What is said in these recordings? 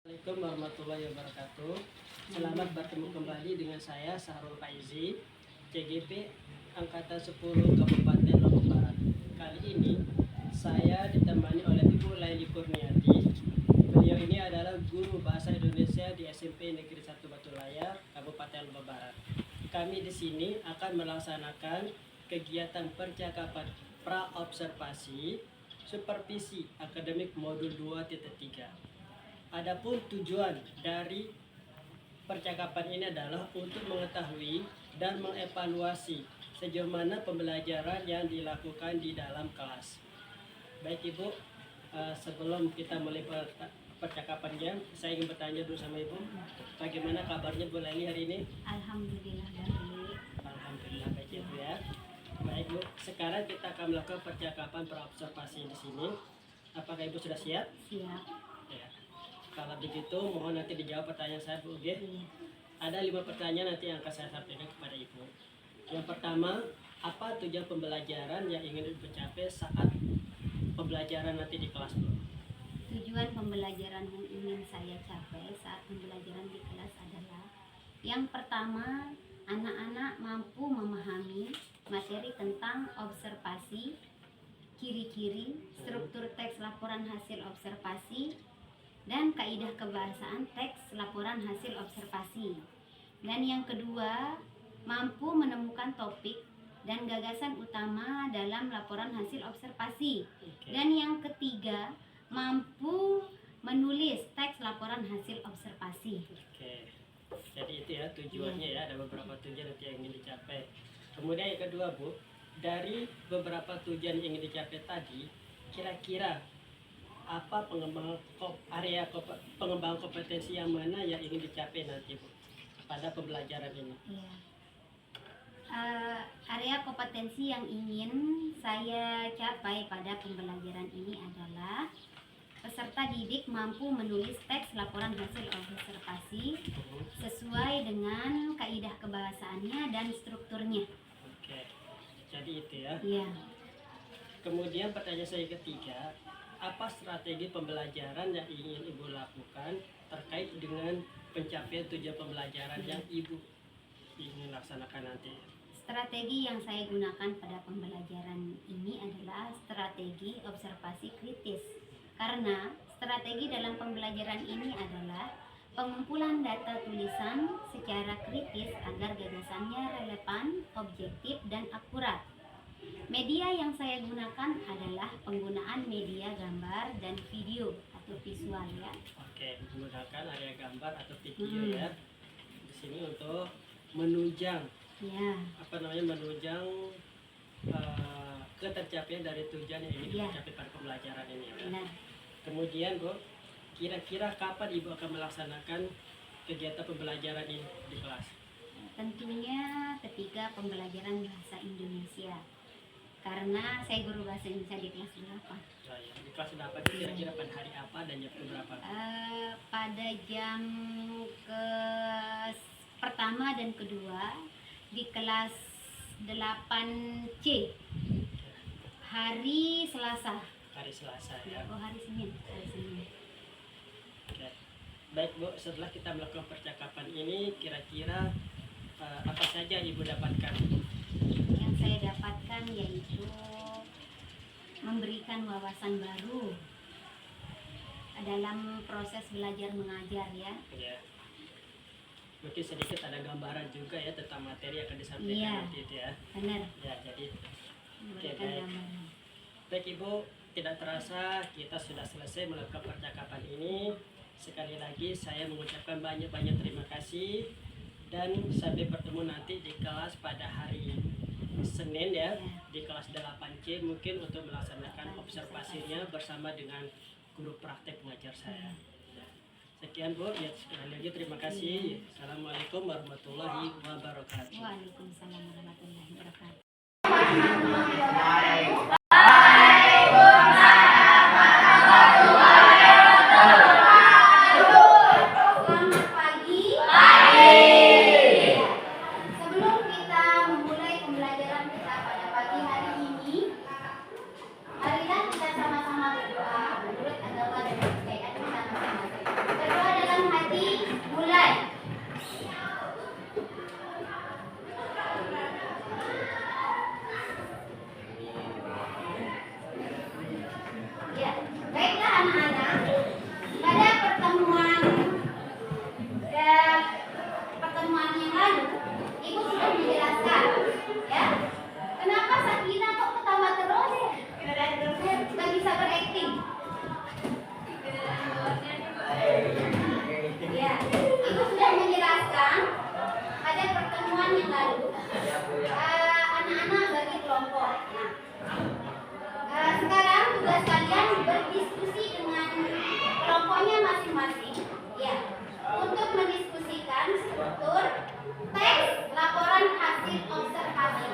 Assalamualaikum warahmatullahi wabarakatuh. Selamat bertemu kembali dengan saya Sahrul Faizi, CGP Angkatan 10 Kabupaten Lombok Barat. Kali ini saya ditemani oleh Ibu Laili Kurniati. Beliau ini adalah guru bahasa Indonesia di SMP Negeri 1 Batu Layar, Kabupaten Lombok Barat. Kami di sini akan melaksanakan kegiatan percakapan pra-observasi supervisi akademik modul 2.3. Adapun tujuan dari percakapan ini adalah untuk mengetahui dan mengevaluasi sejauh mana pembelajaran yang dilakukan di dalam kelas. Baik Ibu, sebelum kita mulai percakapannya, saya ingin bertanya dulu sama Ibu, bagaimana kabarnya Bu Laili hari ini? Alhamdulillah baik. Alhamdulillah baik Ibu ya. Baik Bu, sekarang kita akan melakukan percakapan pra-observasi di sini. Apakah Ibu sudah siap? Siap. Ya. Kalau begitu mohon nanti dijawab pertanyaan saya Bu. Iya. Ada 5 pertanyaan nanti yang akan saya sampaikan kepada Ibu. Yang pertama, apa tujuan pembelajaran yang ingin Ibu capai saat pembelajaran nanti di kelas Bu? Tujuan pembelajaran yang ingin saya capai saat pembelajaran di kelas adalah yang pertama, anak-anak mampu memahami materi tentang observasi, ciri-ciri, struktur teks laporan hasil observasi, dan kaidah kebahasaan teks laporan hasil observasi. Dan yang kedua, mampu menemukan topik dan gagasan utama dalam laporan hasil observasi. Dan yang ketiga, mampu menulis teks laporan hasil observasi. Oke. Jadi itu ya tujuannya ya, ada beberapa tujuan nanti yang ingin dicapai. Kemudian yang kedua Bu, dari beberapa tujuan yang ingin dicapai tadi, kira-kira apa pengembangan kompetensi yang mana yang ingin dicapai nanti Bu pada pembelajaran ini? Iya. Area kompetensi yang ingin saya capai pada pembelajaran ini adalah peserta didik mampu menulis teks laporan hasil observasi sesuai dengan kaidah kebahasaannya dan strukturnya. Oke, jadi itu ya. Iya. Kemudian pertanyaan saya ketiga, apa strategi pembelajaran yang ingin Ibu lakukan terkait dengan pencapaian tujuan pembelajaran yang Ibu ingin laksanakan nanti? Strategi yang saya gunakan pada pembelajaran ini adalah strategi observasi kritis. Karena strategi dalam pembelajaran ini adalah pengumpulan data tulisan secara kritis agar gagasannya relevan, objektif, dan akurat. Media yang saya gunakan adalah penggunaan media gambar dan video atau visual ya. Oke, menggunakan area gambar atau video ya. Di sini untuk menunjang menunjang ketercapaian dari tujuan yang ingin dicapai pada pembelajaran ini ya. Benar. Kemudian Bu, kira-kira kapan Ibu akan melaksanakan kegiatan pembelajaran ini di kelas? Tentunya ketika pembelajaran bahasa Indonesia. Karena saya guru bahasa Indonesia di kelas 8. Oh, ya. Di kelas 8 kira-kira pada hari apa dan jam berapa? Pada jam pertama dan kedua di kelas 8C. Hari Selasa. Hari Selasa ya. Oh, hari Senin. Oke. Baik Bu, setelah kita melakukan percakapan ini, kira-kira apa saja Ibu dapatkan? Yang saya dapatkan yaitu memberikan wawasan baru dalam proses belajar mengajar ya. Ya. Mungkin sedikit ada gambaran juga ya tentang materi yang akan disampaikan nanti itu ya. Benar. Ya, jadi Memberikan gambaran. Baik Ibu, tidak terasa kita sudah selesai melakukan percakapan ini. Sekali lagi saya mengucapkan banyak-banyak terima kasih dan sampai bertemu nanti di kelas pada hari Senin ya di kelas 8C mungkin untuk melaksanakan observasinya bersama dengan guru praktek pengajar saya. Sekian Bu, ya, sekali lagi terima kasih. Assalamualaikum warahmatullahi wabarakatuh. Waalaikumsalam warahmatullahi wabarakatuh. Selamat pagi. Sebelum kita memulai pembelajaran kita pada pagi hari ini, marilah kita sama-sama berdoa menurut agama dan kepercayaan kita masing-masing. Berdoa dalam hati, mulai. Ya, baiklah anak-anak. Pada pertemuan yang lalu, Ibu sudah menjelaskan, ya, kenapa Sakina kok ketawa terus? Gak bisa berakting. Ya, Ibu sudah menjelaskan pada pertemuan yang lalu, anak-anak bagi kelompok. Sekarang tugas kalian berdiskusi dengan kelompoknya masing-masing, ya, untuk mendiskusikan struktur teks laporan hasil observasi.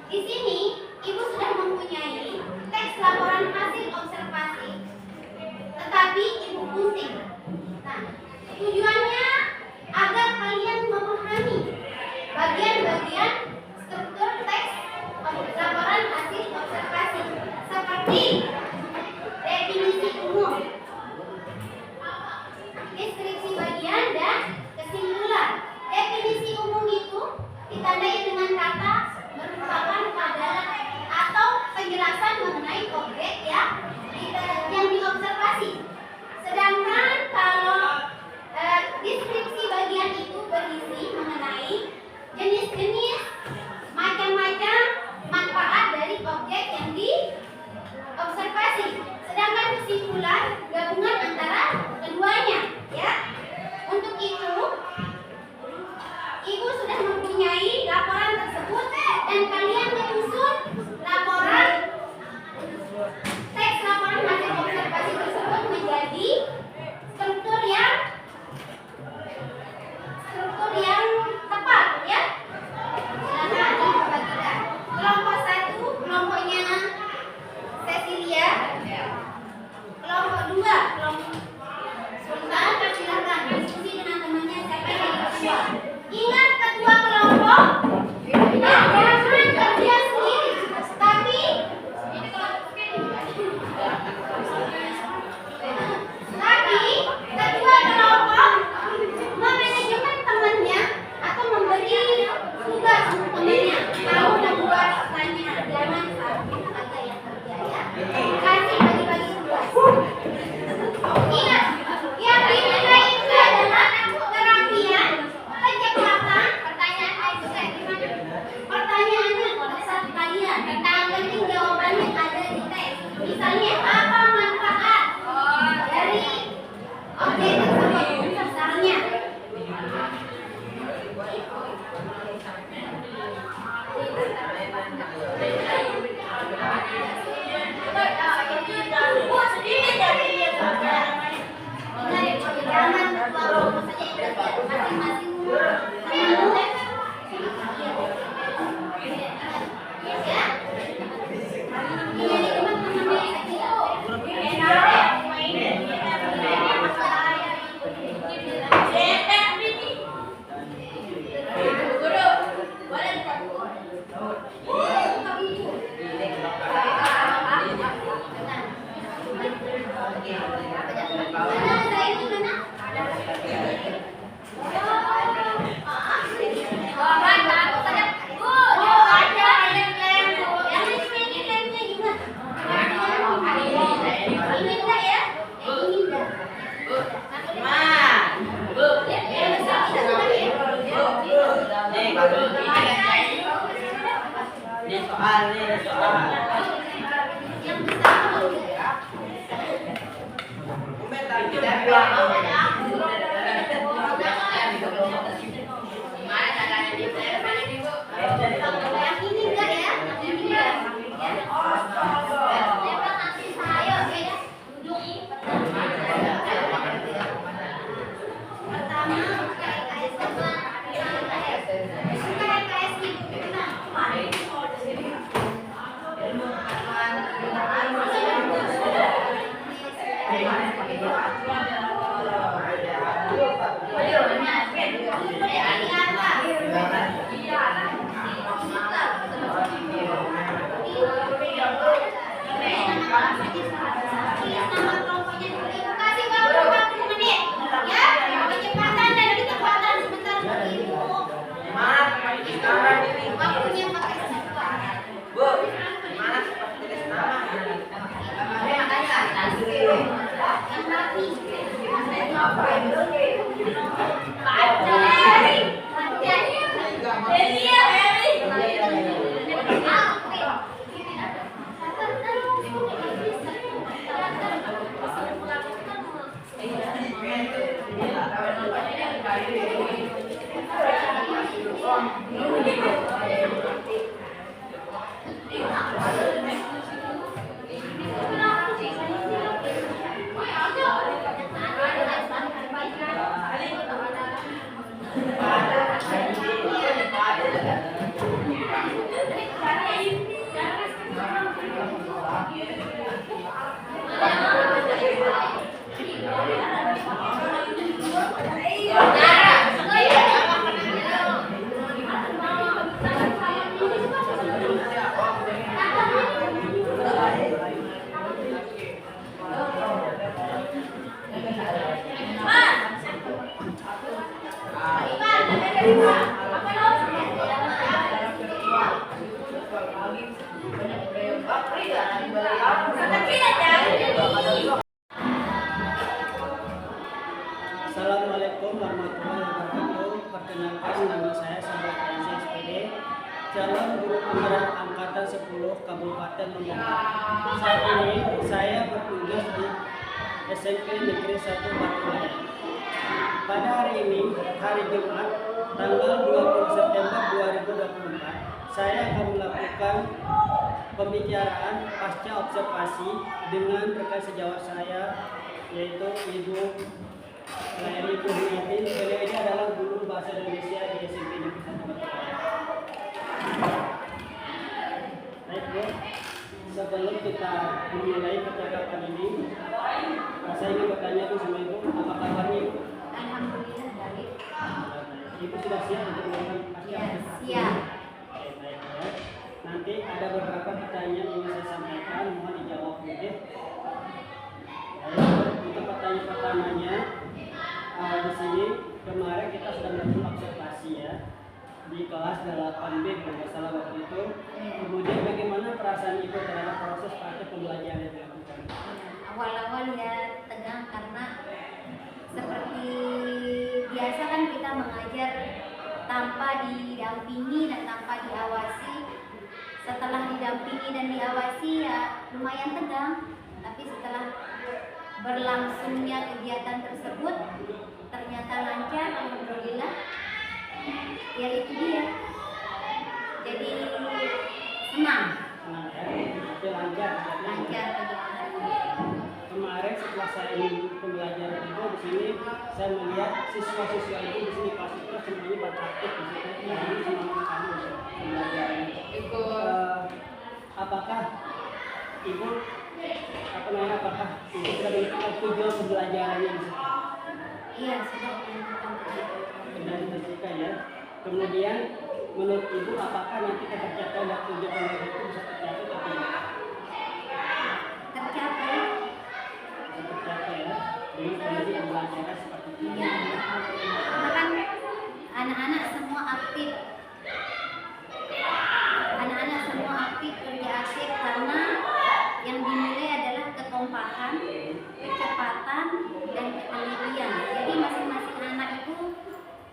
Di sini Ibu sudah mempunyai teks laporan hasil observasi, tetapi Ibu gunting. Nah, tujuannya agar kalian memahami bagian-bagian struktur teks laporan hasil observasi seperti definisi umum, deskripsi bagian, dan kesimpulan. Definisi umum itu ditandai dengan kata merupakan adalah atau penjelasan mengenai objek yang diobservasi. Sedangkan kalau deskripsi bagian itu berisi mengenai jenis-jenis macam-macam manfaat dari objek yang diobservasi. Sedangkan kesimpulan gabungan antara keduanya, ya. Untuk itu Ibu sudah mempunyai laporan tersebut dan kalian menyusun laporan teks laporan hasil observasi tersebut menjadi struktur yang tepat, ya. Silakan dibagikan. Kelompok 1 kelompoknya Cecilia. Kelompok 2 kelompok Sultan. Silakan diskusi dengan temannya siapa yang jadi ketua. Ingat, ketua kelompok jangan kerja sendiri, tapi ketua kelompok memanajemen temannya atau memberi tugas untuk temannya. Tahu dan buat tanya, jangan sakit aja yang kerja, ya. Kasih bagi-bagi tugas. Ingat, yang dinilai itu adalah kerapian, kecepatan. Pertanyaan saya juga gimana? Pertanyaannya satu kalian. Tak penting jawabannya ada di teks. Misalnya, apa manfaat dari objek tersebut? Misalnya, jangan kelompok saja masing-masing Yang ini enggak, ya? Assalamualaikum warahmatullahi wabarakatuh. Perkenalkan, nama saya Sahrul Faizi SPD, calon guru penggerak angkatan 10 Kabupaten Lombok. Saat ini saya bertugas di SMP Negeri 1 Batulaya. Pada hari ini, hari Jumat, tanggal 20 September 2024, saya akan melakukan pembicaraan pasca observasi dengan rekan sejawat saya, yaitu Ibu Lairi Kurniatin. Beliau ini adalah guru bahasa Indonesia di SMP Negeri 1 Batulaya. Baik Bu, sebelum kita memulai percakapan ini, saya ingin bertanya tuh sama Ibu, apa kabarnya Ibu? Alhamdulillah baik. Ibu sudah siap untuk melakukan pasca Ya, observasi? siap. Oke, baik ya. Nanti ada beberapa pertanyaan yang ingin saya sampaikan, mohon dijawab dulu. Untuk pertanyaan pertamanya, di sini kemarin kita sudah melakukan observasi ya di kelas 8B kalau nggak salah waktu itu. Kemudian bagaimana perasaan Ibu terhadap proses praktek pembelajaran yang dilakukan? Awal-awal ya tegang karena seperti biasa kan kita mengajar tanpa didampingi dan tanpa diawasi. Setelah didampingi dan diawasi ya lumayan tegang, tapi setelah berlangsungnya kegiatan tersebut ternyata lancar, alhamdulillah. Ya itu dia. Jadi senang. Nah, ya, itu lancar. Lancar kegiatan. Kemarin setelah saya mengikuti pembelajaran itu di sini, saya melihat siswa-siswa itu di sini pasti semuanya beraktif di situ. Nah, ini semangat kami untuk pembelajaran. Apakah Ibu apakah Ibu sudah mengikuti tujuan pembelajarannya di situ? Iya, sudah menentukan tujuan. Sudah ditentukan ya. Kemudian menurut Ibu apakah nanti tercapai waktu tujuan pembelajaran itu bisa tercapai atau tidak? Tercapai. Tercapai ya. Dengan kondisi pembelajaran seperti ini. Ya, karena kan anak-anak semua aktif. Anak-anak semua aktif, kerja aktif karena yang dinilai adalah kekompakan, kecepatan, dan ketelitian. Jadi masing-masing anak itu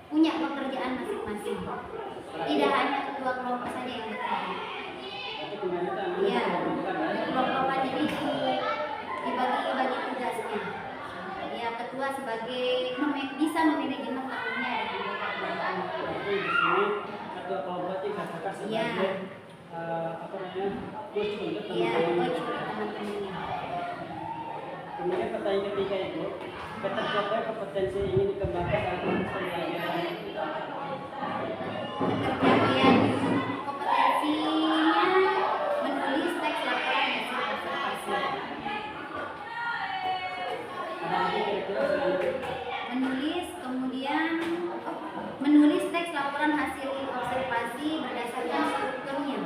punya pekerjaan masing-masing. Tidak hanya ketua kelompok saja yang bekerja. Tapi kemarin itu anak-anak Iya, kelompok-kelompokan ya. kelompok jadi dibagi tugasnya. Ya, ketua sebagai bisa memanajemen tahunnya dan anggota kelompok. Berarti di sini ketua kelompok itu dikatakan sebagai coach untuk Iya, teman-teman. coach untuk teman-temannya. Kemudian pertanyaan ketiga Ibu, ketercapai kompetensi ini dikembangkan dalam proses pembelajaran. Ketercapaian kompetensinya menulis teks laporan hasil observasi. pelaporan hasil observasi berdasarkan strukturnya.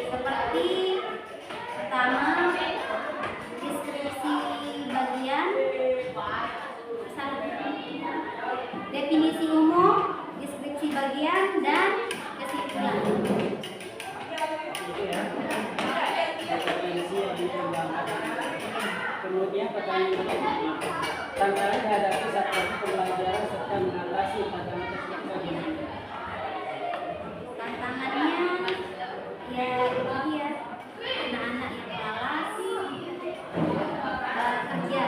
Seperti pertama, deskripsi bagian, definisi umum, deskripsi bagian, dan kesimpulan. Itu ya. Definisi yang dikembangkan. Kemudian pertanyaan berikutnya, tantangan dihadapi saat proses pembelajaran serta mengatasi tantangan tersebut bagaimana? Tantangannya ya itu dia, anak-anak yang malas kerja.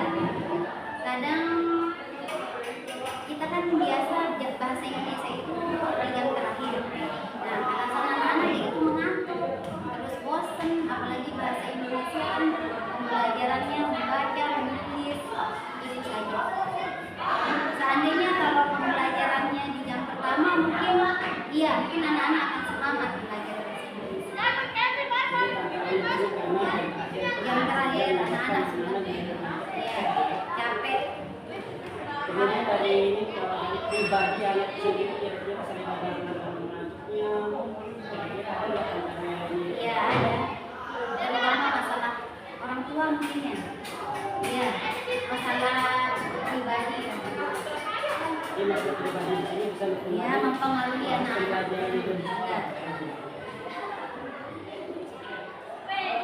Kadang kita kan biasa bahasa Indonesia itu di jam terakhir. Nah, alasan anak-anak itu mengantuk, terus bosen, apalagi bahasa Indonesia kan pembelajarannya membaca, menulis, itu saja. Seandainya kalau pembelajarannya di jam pertama mungkin anak-anak akan semangat belajar bahasa Indonesia. Jam terakhir anak-anak sudah capek. Kemudian dari ini pribadi anak sendiri kira-kira sering ada mengantuknya, kira-kira ada nggak tantangannya ini? Ya ada, terutama masalah orang tua mungkin ya. Ya, masalah pribadi ya. Ini masalah pribadi di sini bisa Ya, mempengaruhi anak-anak. pembelajaran itu. Ya.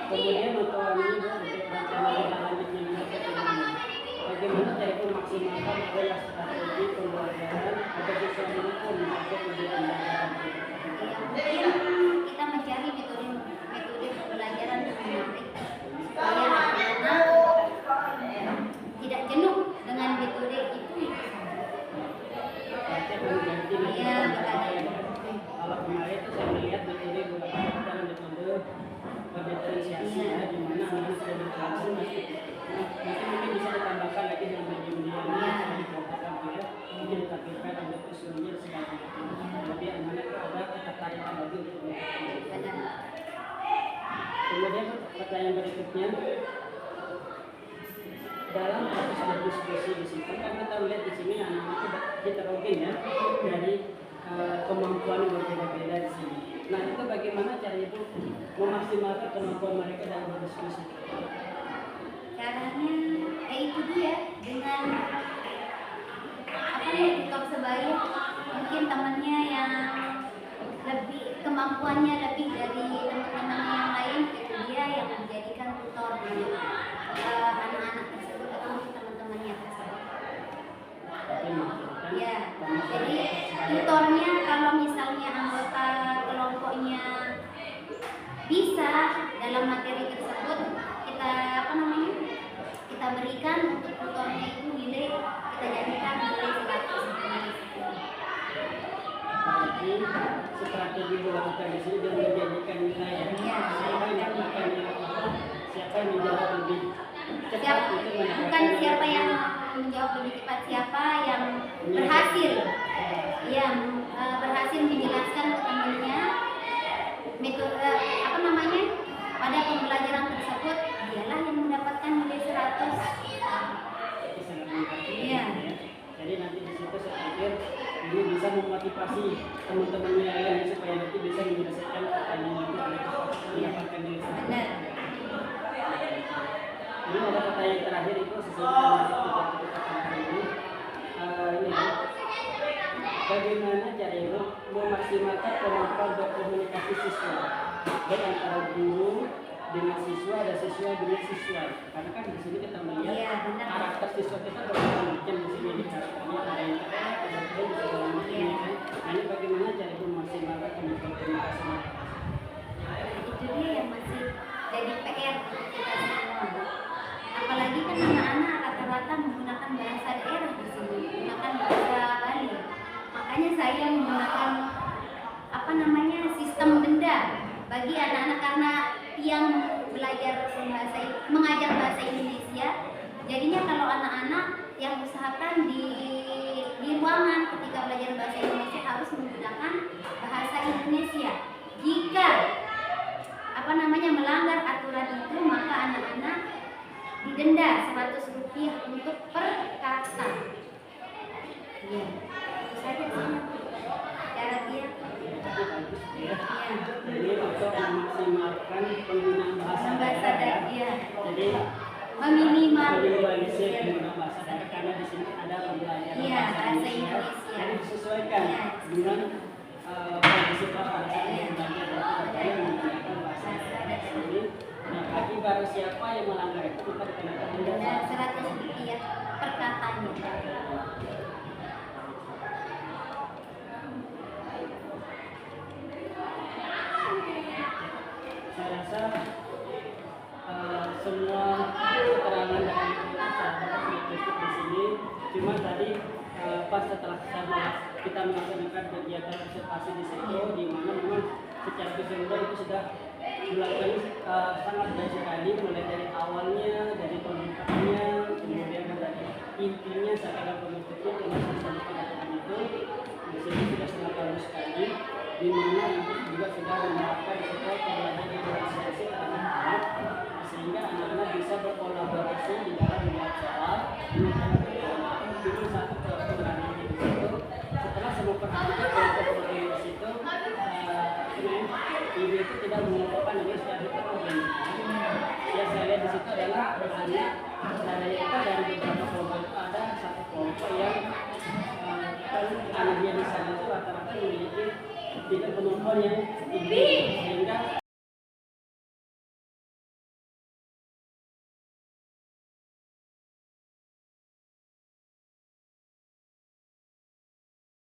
Kemudian untuk ini untuk rencana selanjutnya bagaimana cara memaksimalkan adalah strategi pembelajaran agar bisa mendukung masuk ke pembelajaran. Mungkin kita mencari metode pembelajaran yang menarik supaya anak-anak tidak jenuh dengan metode itu. Saya mengganti Iya, betul. kalau kemarin itu saya melihat metode beberapa dalam metode diferensiasi ya, di mana anak sudah berkelas mungkin bisa ditambahkan lagi dengan media-media yang dikelompokkan ya, mungkin ditampilkan untuk usulnya sebagai jadi anak-anak itu ada ketertarikan lagi untuk melakukan. Kemudian pertanyaan berikutnya, dalam proses berdiskusi di sini kan kita lihat di sini anak-anak itu heterogen ya, dari kemampuan yang berbeda-beda di sini. Nah itu bagaimana cara ibu memaksimalkan kemampuan mereka dalam berdiskusi? Caranya itu dia dengan tutor sebaya, mungkin temannya yang lebih kemampuannya lebih dari teman-teman yang lain, itu dia yang menjadikan tutor anak-anak tersebut atau teman-temannya tersebut. Ya, jadi tutornya kalau misalnya anggota kelompoknya bisa dalam materi tersebut, kita berikan untuk tutornya itu nilai, kita jadikan nilai 100. Jadi strategi melakukan di sini dan menjadikan nilai ya. Siapa yang akan siapa yang menjawab lebih cepat itu Bukan siapa yang menjawab lebih cepat, siapa yang berhasil, yang berhasil menjelaskan ke temannya metode pada pembelajaran tersebut, dialah yang mendapatkan nilai 100. Iya. Jadi nanti di situ saya pikir ini bisa memotivasi teman-temannya yang lain supaya nanti bisa menyelesaikan pertanyaan itu mendapatkan nilai 100. Benar. Ini ada pertanyaan terakhir itu sesuai dengan ini. Ini ya. Bagaimana cara ibu memaksimalkan kemampuan berkomunikasi siswa baik antara guru dengan siswa dan siswa dengan siswa, karena kan di sini kita melihat karakter siswa kita bermacam-macam di sini, di karakternya ada yang cepat, ada yang bisa dalam ini kan. Nah ini bagaimana cara ibu memaksimalkan kemampuan komunikasi? Itu dia yang masih jadi PR untuk kita semua. Apalagi kan anak-anak rata-rata menggunakan bahasa daerah di sini, menggunakan bahasa Bali. Makanya saya menggunakan sistem denda bagi anak-anak karena yang belajar mengajar bahasa Indonesia. Jadinya kalau anak-anak yang usahakan di ruangan ketika belajar bahasa Indonesia harus menggunakan bahasa Indonesia. Jika melanggar aturan itu, maka anak-anak didenda Rp100 untuk per kata. Ya, itu saja sih. menerapkan penggunaan bahasa daerah. Iya. Jadi Meminimalisir. penggunaan bahasa daerah karena di sini ada pembelajaran Iya, bahasa Indonesia. Indonesia. Jadi disesuaikan Iya. dengan kondisi pada saat ini belajar dan menggunakan bahasa daerah ini. Nah, bagi barang siapa yang melanggar itu maka dikenakan denda Dan 100 rupiah per katanya. Saya rasa semua keterangan dari sahabat sudah cukup di sini. Cuma tadi pas setelah kita melaksanakan kegiatan observasi di situ, di mana memang secara keseluruhan itu sudah dilakukan sangat baik sekali, mulai dari awalnya, dari pembukaannya, kemudian dari intinya sampai ke penutupnya, termasuk sampai pada itu. Di sini sudah sangat bagus sekali, di mana ibu juga sudah menerapkan sebuah pembelajaran diferensiasi anak-anak, sehingga anak-anak bisa berkolaborasi di dalam membuat soal. Itu satu perkembangan di situ. Setelah semua perhatian kelompok di situ, ibu itu tidak mengelompokkan ini secara terorganisasi. Yang saya lihat di situ adalah hanya dari itu dari beberapa kelompok itu ada satu kelompok yang anaknya di sana itu rata-rata memiliki tingkat kemampuan yang tinggi, sehingga